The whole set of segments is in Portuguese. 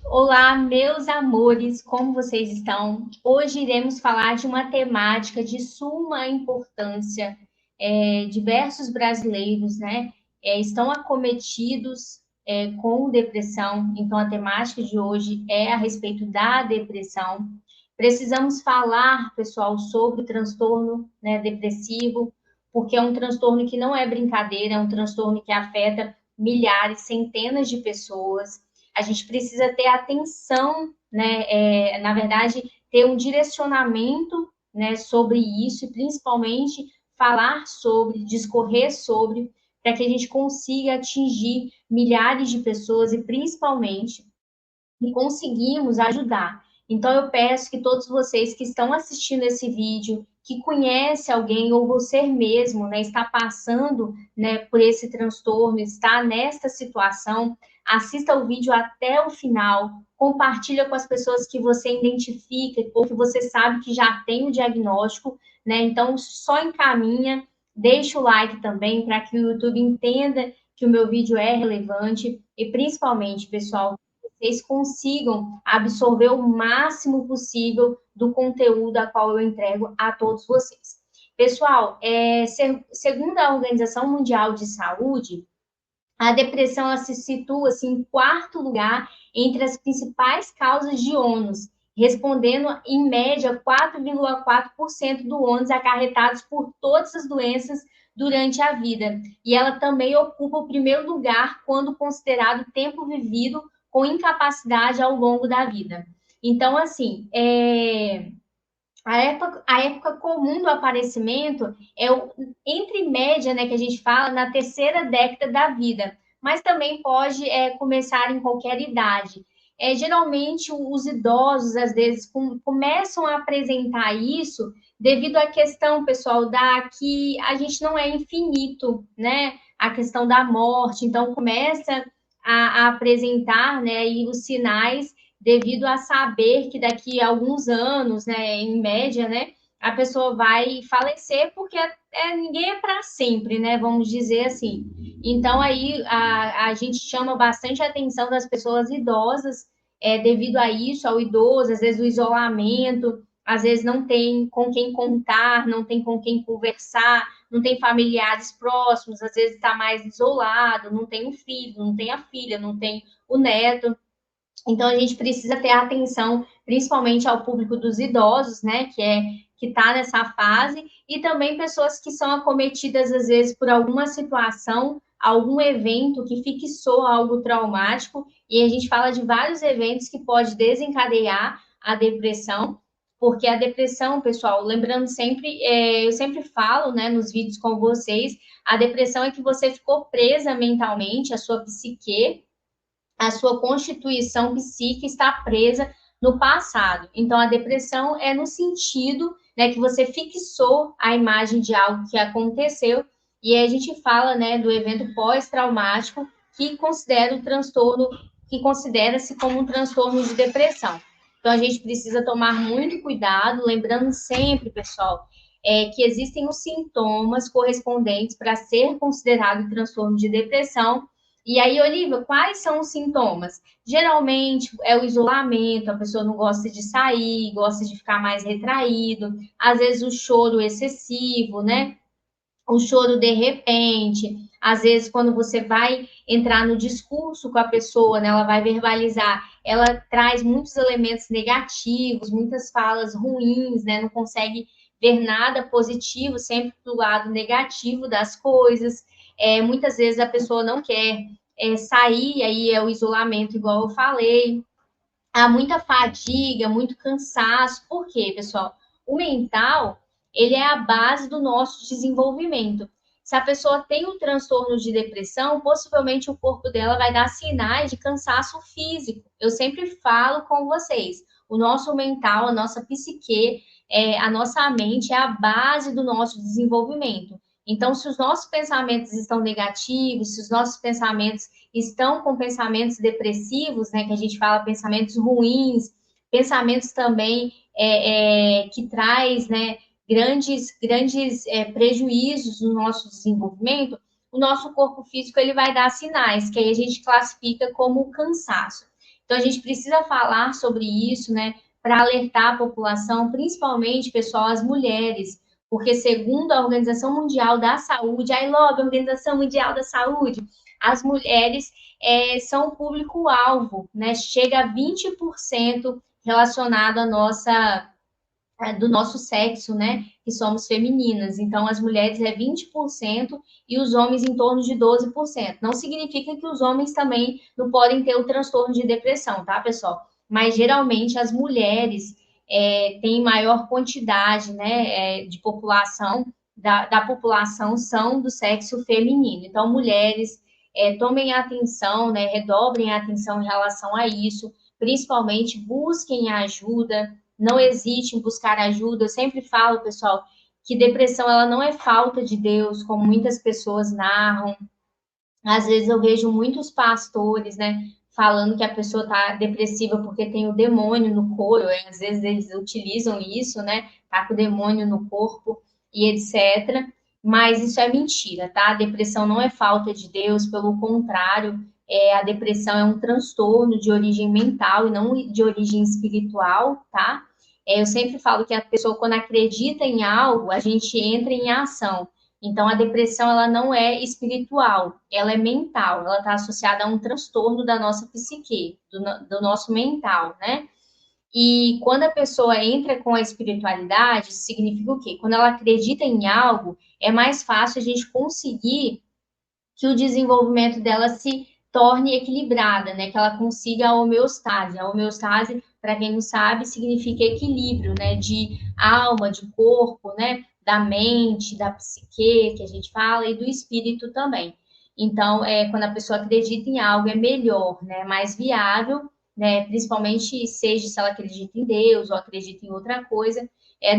Olá, meus amores, como vocês estão? Hoje iremos falar de uma temática de suma importância. Diversos brasileiros, né, estão acometidos, com depressão. Então, a temática de hoje é a respeito da depressão. Precisamos falar, pessoal, sobre o transtorno, né, depressivo, porque é um transtorno que não é brincadeira, é um transtorno que afeta milhares, centenas de pessoas. A gente precisa ter atenção, né? Na verdade, ter um direcionamento, né, sobre isso e principalmente falar sobre, discorrer sobre, para que a gente consiga atingir milhares de pessoas e principalmente e conseguimos ajudar. Então, eu peço que todos vocês que estão assistindo esse vídeo, que conhece alguém ou você mesmo, né, está passando, né, por esse transtorno, está nesta situação, assista o vídeo até o final, compartilha com as pessoas que você identifica ou que você sabe que já tem o diagnóstico, né? Então, só encaminha, deixa o like também para que o YouTube entenda que o meu vídeo é relevante e principalmente, pessoal, vocês consigam absorver o máximo possível do conteúdo a qual eu entrego a todos vocês. Pessoal, segundo a Organização Mundial de Saúde, a depressão ela se situa assim, em quarto lugar entre as principais causas de ônus, respondendo em média 4,4% do ônus acarretados por todas as doenças durante a vida. E ela também ocupa o primeiro lugar quando considerado tempo vivido com incapacidade ao longo da vida. Então, assim, a época comum do aparecimento é entre média, né, que a gente fala, na terceira década da vida, mas também pode começar em qualquer idade. Geralmente, os idosos, às vezes, começam a apresentar isso devido à questão, pessoal, da que a gente não é infinito, né? A questão da morte, então começa a apresentar, né, e os sinais devido a saber que daqui a alguns anos, né, em média, né, a pessoa vai falecer, porque ninguém é para sempre, né, vamos dizer assim. Então, aí, a gente chama bastante a atenção das pessoas idosas, devido a isso, ao idoso, às vezes o isolamento, às vezes não tem com quem contar, não tem com quem conversar, não tem familiares próximos, às vezes está mais isolado, não tem um filho, não tem a filha, não tem o neto. Então, a gente precisa ter atenção, principalmente ao público dos idosos, né, que está nessa fase, e também pessoas que são acometidas, às vezes, por alguma situação, algum evento que fixou algo traumático, e a gente fala de vários eventos que pode desencadear a depressão, porque a depressão, pessoal, lembrando sempre, eu sempre falo, né, nos vídeos com vocês, a depressão é que você ficou presa mentalmente, a sua psique, a sua constituição psíquica está presa no passado. Então, a depressão é no sentido, né, que você fixou a imagem de algo que aconteceu, e aí a gente fala, né, do evento pós-traumático que considera o transtorno, que considera-se como um transtorno de depressão. Então, a gente precisa tomar muito cuidado, lembrando sempre, pessoal, que existem os sintomas correspondentes para ser considerado transtorno de depressão. E aí, Olivia, quais são os sintomas? Geralmente é o isolamento, a pessoa não gosta de sair, gosta de ficar mais retraído, às vezes o choro excessivo, né? O choro de repente, às vezes quando você vai entrar no discurso com a pessoa, né, ela vai verbalizar, ela traz muitos elementos negativos, muitas falas ruins, né, não consegue ver nada positivo, sempre do lado negativo das coisas. Muitas vezes a pessoa não quer sair, aí é o isolamento, igual eu falei. Há muita fadiga, muito cansaço. Por quê, pessoal? O mental, ele é a base do nosso desenvolvimento. Se a pessoa tem um transtorno de depressão, possivelmente o corpo dela vai dar sinais de cansaço físico. Eu sempre falo com vocês, o nosso mental, a nossa psique, a nossa mente é a base do nosso desenvolvimento. Então, se os nossos pensamentos estão negativos, se os nossos pensamentos estão com pensamentos depressivos, né, que a gente fala pensamentos ruins, pensamentos também que traz, né, grandes prejuízos no nosso desenvolvimento, o nosso corpo físico ele vai dar sinais, que aí a gente classifica como cansaço. Então, a gente precisa falar sobre isso, né, para alertar a população, principalmente, pessoal, as mulheres, porque segundo a Organização Mundial da Saúde, a ILOB, a Organização Mundial da Saúde, as mulheres são o público-alvo, né? Chega a 20% relacionado à nossa do nosso sexo, né? Que somos femininas. Então, as mulheres é 20% e os homens em torno de 12%. Não significa que os homens também não podem ter o transtorno de depressão, tá, pessoal? Mas geralmente as mulheres têm maior quantidade, né, de população, da população são do sexo feminino. Então, mulheres, tomem atenção, né, redobrem a atenção em relação a isso, principalmente busquem ajuda, não hesite em buscar ajuda. Eu sempre falo, pessoal, que depressão ela não é falta de Deus, como muitas pessoas narram. Às vezes eu vejo muitos pastores, né, falando que a pessoa está depressiva porque tem o demônio no corpo. Às vezes eles utilizam isso, né, tá com o demônio no corpo e etc. Mas isso é mentira, tá? A depressão não é falta de Deus, pelo contrário, a depressão é um transtorno de origem mental e não de origem espiritual, tá? Eu sempre falo que a pessoa, quando acredita em algo, a gente entra em ação. Então, a depressão, ela não é espiritual, ela é mental, ela está associada a um transtorno da nossa psique, do nosso mental, né? E quando a pessoa entra com a espiritualidade, isso significa o quê? Quando ela acredita em algo, é mais fácil a gente conseguir que o desenvolvimento dela se torne equilibrada, né? Que ela consiga a homeostase. A homeostase, para quem não sabe, significa equilíbrio, né? De alma, de corpo, né? Da mente, da psique, que a gente fala, e do espírito também. Então, quando a pessoa acredita em algo, é melhor, né? Mais viável, né? Principalmente seja se ela acredita em Deus ou acredita em outra coisa,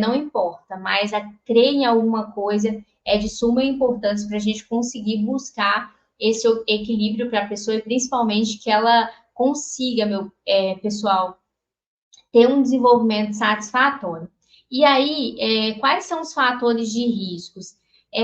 não importa, mas a crer em alguma coisa é de suma importância para a gente conseguir buscar esse equilíbrio para a pessoa e principalmente que ela consiga, pessoal, ter um desenvolvimento satisfatório. E aí, quais são os fatores de riscos?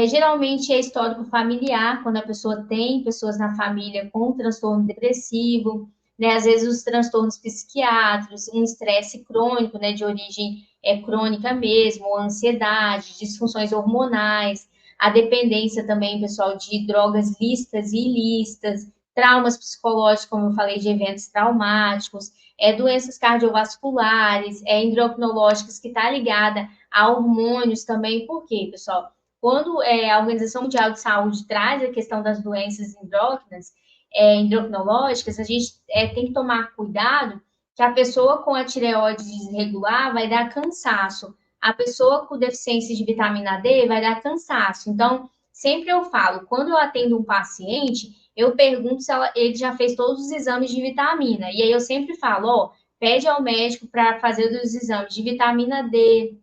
Geralmente é histórico familiar, quando a pessoa tem pessoas na família com transtorno depressivo, né? Às vezes os transtornos psiquiátricos, um estresse crônico, né, de origem crônica mesmo, ansiedade, disfunções hormonais, a dependência também, pessoal, de drogas lícitas e ilícitas, traumas psicológicos, como eu falei, de eventos traumáticos, doenças cardiovasculares, endocrinológicas, que está ligada a hormônios também. Por quê, pessoal? Quando a Organização Mundial de Saúde traz a questão das doenças endócrinas, endocrinológicas, a gente tem que tomar cuidado que a pessoa com a tireoide desregular vai dar cansaço, a pessoa com deficiência de vitamina D vai dar cansaço. Então, sempre eu falo, quando eu atendo um paciente, eu pergunto se ele já fez todos os exames de vitamina. E aí eu sempre falo, ó, pede ao médico para fazer os exames de vitamina D,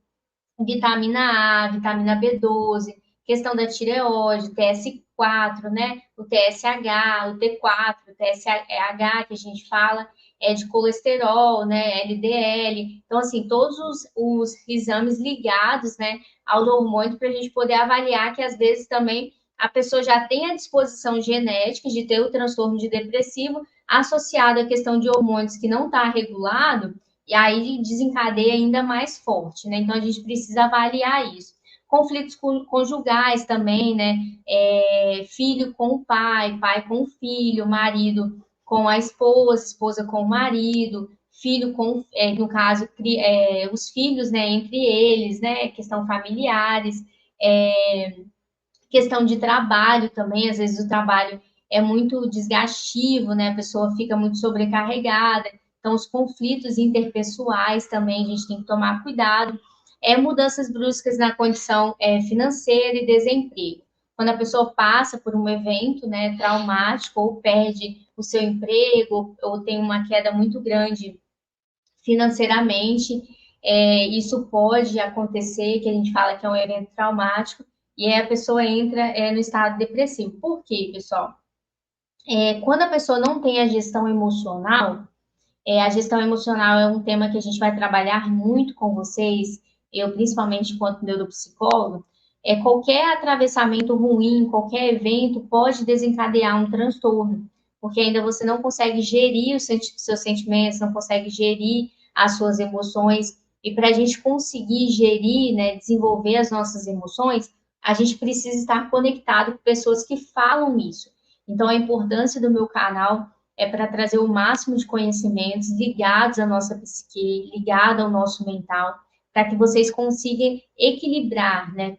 vitamina A, vitamina B12, questão da tireoide, TS4, né? O TSH, o T4, o TSH, que a gente fala, de colesterol, né? LDL. Então, assim, todos os exames ligados, né, ao hormônio para a gente poder avaliar que às vezes também a pessoa já tem a disposição genética de ter o transtorno de depressivo associado à questão de hormônios que não está regulado, e aí desencadeia ainda mais forte, né? Então a gente precisa avaliar isso. Conflitos conjugais também, né? Filho com o pai, pai com o filho, marido com a esposa, esposa com o marido, filho com, no caso, os filhos, né? Entre eles, né? Questão familiares, questão de trabalho também, às vezes o trabalho é muito desgastativo, né? A pessoa fica muito sobrecarregada. Então, os conflitos interpessoais também a gente tem que tomar cuidado. Mudanças bruscas na condição financeira e desemprego. Quando a pessoa passa por um evento, né, traumático, ou perde o seu emprego, ou tem uma queda muito grande financeiramente, isso pode acontecer, que a gente fala que é um evento traumático, e aí a pessoa entra no estado depressivo. Por quê, pessoal? Quando a pessoa não tem a gestão emocional, a gestão emocional é um tema que a gente vai trabalhar muito com vocês, eu principalmente enquanto neuropsicólogo, qualquer atravessamento ruim, qualquer evento pode desencadear um transtorno. porque ainda você não consegue gerir os seus sentimentos, não consegue gerir as suas emoções. E para a gente conseguir gerir, né, desenvolver as nossas emoções, a gente precisa estar conectado com pessoas que falam isso. Então, a importância do meu canal é para trazer o máximo de conhecimentos ligados à nossa psique, ligado ao nosso mental, para que vocês consigam equilibrar, né?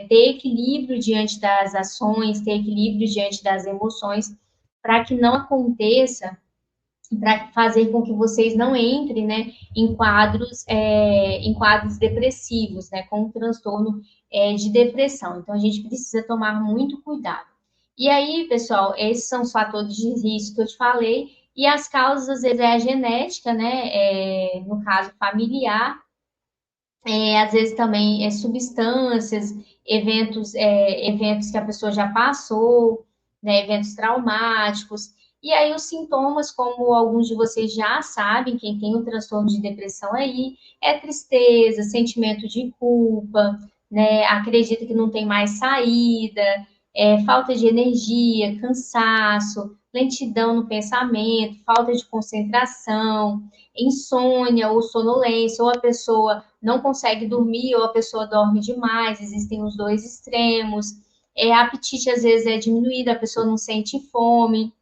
Ter equilíbrio diante das ações, ter equilíbrio diante das emoções, para que não aconteça, para fazer com que vocês não entrem, né, em quadros depressivos, né, com um transtorno de depressão. Então, a gente precisa tomar muito cuidado. E aí, pessoal, esses são os fatores de risco que eu te falei, e as causas, às vezes, é a genética, né, no caso familiar, às vezes também substâncias, eventos que a pessoa já passou, né, eventos traumáticos. E aí os sintomas, como alguns de vocês já sabem, quem tem um transtorno de depressão aí, é tristeza, sentimento de culpa, né, acredita que não tem mais saída, falta de energia, cansaço, lentidão no pensamento, falta de concentração, insônia ou sonolência, ou a pessoa não consegue dormir ou a pessoa dorme demais, existem os dois extremos. Apetite às vezes é diminuído, a pessoa não sente fome,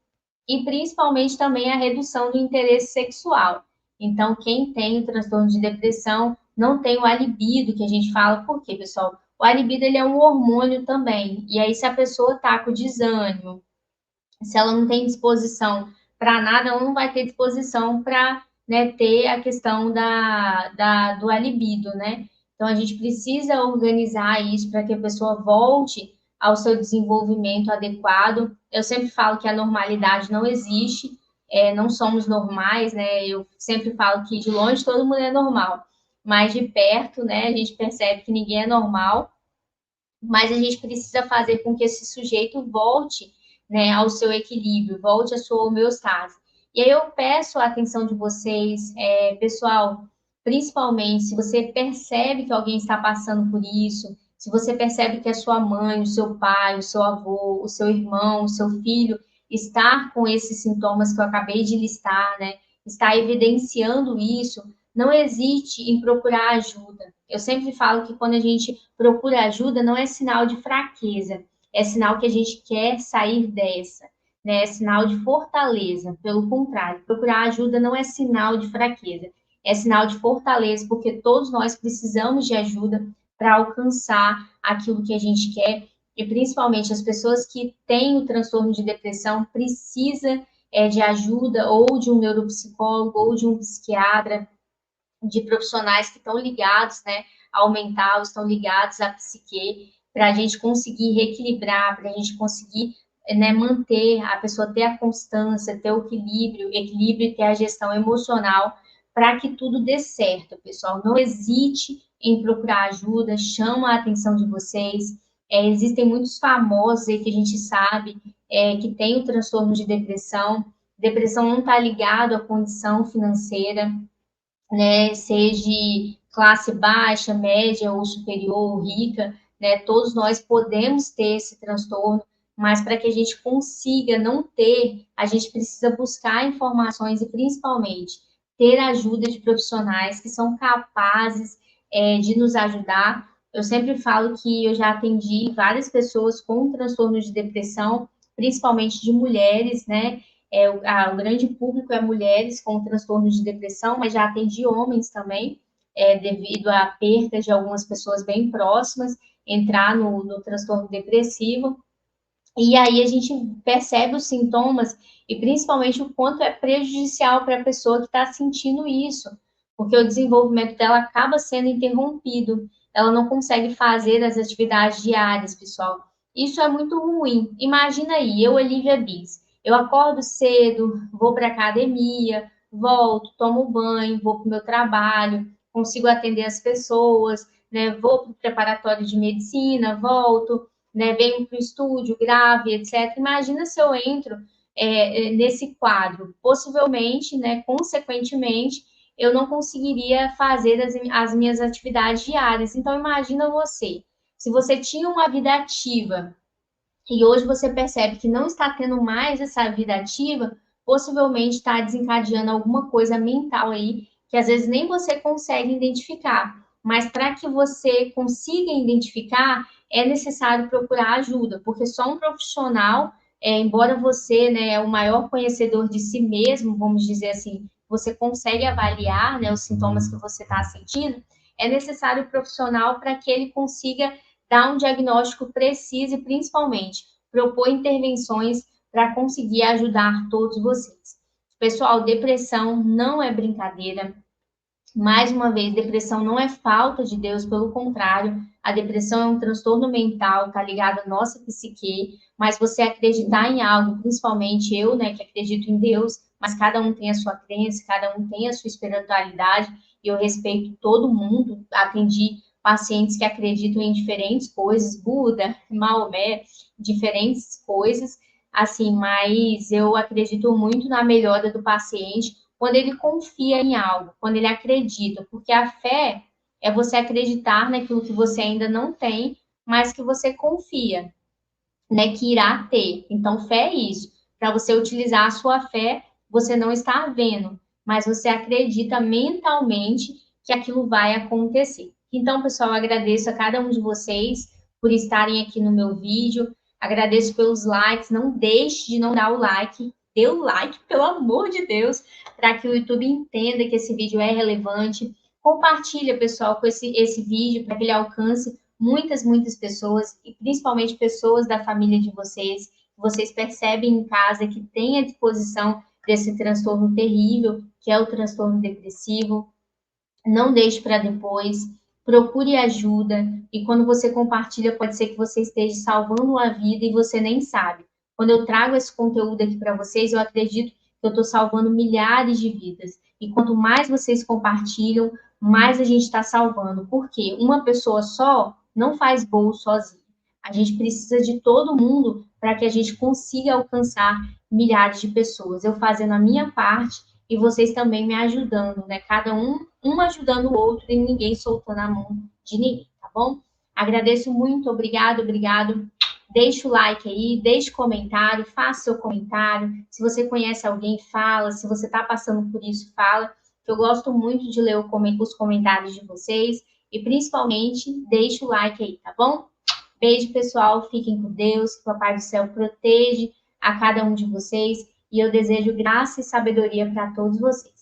e principalmente também a redução do interesse sexual. Então, quem tem o transtorno de depressão não tem o libido, que a gente fala, por quê, pessoal? O libido ele é um hormônio também, e aí se a pessoa está com desânimo, se ela não tem disposição para nada, ela não vai ter disposição para, né, ter a questão do libido, né? Então, a gente precisa organizar isso para que a pessoa volte ao seu desenvolvimento adequado. Eu sempre falo que a normalidade não existe, não somos normais, né? Eu sempre falo que de longe todo mundo é normal, mas de perto, né, a gente percebe que ninguém é normal, mas a gente precisa fazer com que esse sujeito volte, né, ao seu equilíbrio, volte à sua homeostase. E aí eu peço a atenção de vocês, pessoal, principalmente se você percebe que alguém está passando por isso, se você percebe que a sua mãe, o seu pai, o seu avô, o seu irmão, o seu filho está com esses sintomas que eu acabei de listar, né, está evidenciando isso, não hesite em procurar ajuda. Eu sempre falo que quando a gente procura ajuda, não é sinal de fraqueza, é sinal que a gente quer sair dessa, né? É sinal de fortaleza. Pelo contrário, procurar ajuda não é sinal de fraqueza, é sinal de fortaleza, porque todos nós precisamos de ajuda para alcançar aquilo que a gente quer, e principalmente as pessoas que têm o transtorno de depressão precisam de ajuda ou de um neuropsicólogo ou de um psiquiatra, de profissionais que estão ligados, né, ao mental, estão ligados à psique, para a gente conseguir reequilibrar, para a gente conseguir, né, manter a pessoa, ter a constância, ter o equilíbrio e ter a gestão emocional, para que tudo dê certo, pessoal. Não hesite em procurar ajuda, chama a atenção de vocês. Existem muitos famosos aí que a gente sabe que tem o transtorno de depressão. Depressão não está ligado à condição financeira, né, seja classe baixa, média ou superior ou rica, né, todos nós podemos ter esse transtorno, mas para que a gente consiga não ter, a gente precisa buscar informações e principalmente ter a ajuda de profissionais que são capazes de nos ajudar. Eu sempre falo que eu já atendi várias pessoas com transtorno de depressão, principalmente de mulheres, né? O grande público é mulheres com transtorno de depressão, mas já atendi homens também, devido à perda de algumas pessoas bem próximas, entrar no transtorno depressivo. E aí a gente percebe os sintomas e principalmente o quanto é prejudicial para a pessoa que está sentindo isso, porque o desenvolvimento dela acaba sendo interrompido, ela não consegue fazer as atividades diárias, pessoal. Isso é muito ruim. Imagina aí, eu, Olivia Bis, eu acordo cedo, vou para a academia, volto, tomo banho, vou para o meu trabalho, consigo atender as pessoas, né? Vou para o preparatório de medicina, volto, né, venho para o estúdio, grave, etc. Imagina se eu entro nesse quadro. Possivelmente, né, consequentemente, eu não conseguiria fazer as minhas atividades diárias. Então, imagina você, se você tinha uma vida ativa e hoje você percebe que não está tendo mais essa vida ativa, possivelmente está desencadeando alguma coisa mental aí, que às vezes nem você consegue identificar. Mas para que você consiga identificar, é necessário procurar ajuda, porque só um profissional, embora você, né, é o maior conhecedor de si mesmo, vamos dizer assim, você consegue avaliar, né, os sintomas que você está sentindo, é necessário o profissional para que ele consiga dar um diagnóstico preciso e, principalmente, propor intervenções para conseguir ajudar todos vocês. Pessoal, depressão não é brincadeira. Mais uma vez, depressão não é falta de Deus, pelo contrário, a depressão é um transtorno mental, tá ligado à nossa psique, mas você acreditar em algo, principalmente eu, né, que acredito em Deus, mas cada um tem a sua crença, cada um tem a sua espiritualidade, e eu respeito todo mundo, atendi pacientes que acreditam em diferentes coisas, Buda, Maomé, diferentes coisas, assim, mas eu acredito muito na melhora do paciente, quando ele confia em algo, quando ele acredita, porque a fé é você acreditar naquilo que você ainda não tem, mas que você confia, né, que irá ter. Então, fé é isso. Para você utilizar a sua fé, você não está vendo, mas você acredita mentalmente que aquilo vai acontecer. Então, pessoal, eu agradeço a cada um de vocês por estarem aqui no meu vídeo. Agradeço pelos likes. Não deixe de não dar o like. Dê o like, pelo amor de Deus, para que o YouTube entenda que esse vídeo é relevante. Compartilha, pessoal, com esse vídeo para que ele alcance muitas pessoas, e principalmente pessoas da família de vocês, que vocês percebem em casa que tem a disposição desse transtorno terrível, que é o transtorno depressivo. Não deixe para depois, procure ajuda, e quando você compartilha, pode ser que você esteja salvando uma vida e você nem sabe. Quando eu trago esse conteúdo aqui para vocês, eu acredito que eu estou salvando milhares de vidas. E quanto mais vocês compartilham, mais a gente está salvando. Porque uma pessoa só não faz bolo sozinha. A gente precisa de todo mundo para que a gente consiga alcançar milhares de pessoas. Eu fazendo a minha parte e vocês também me ajudando, né? Cada um ajudando o outro e ninguém soltando a mão de ninguém, tá bom? Agradeço muito, obrigado. Deixa o like aí, deixe comentário, faça seu comentário. Se você conhece alguém, fala. Se você está passando por isso, fala. Eu gosto muito de ler os comentários de vocês. E principalmente, deixa o like aí, tá bom? Beijo, pessoal. Fiquem com Deus. Que o Papai do Céu proteja a cada um de vocês. E eu desejo graça e sabedoria para todos vocês.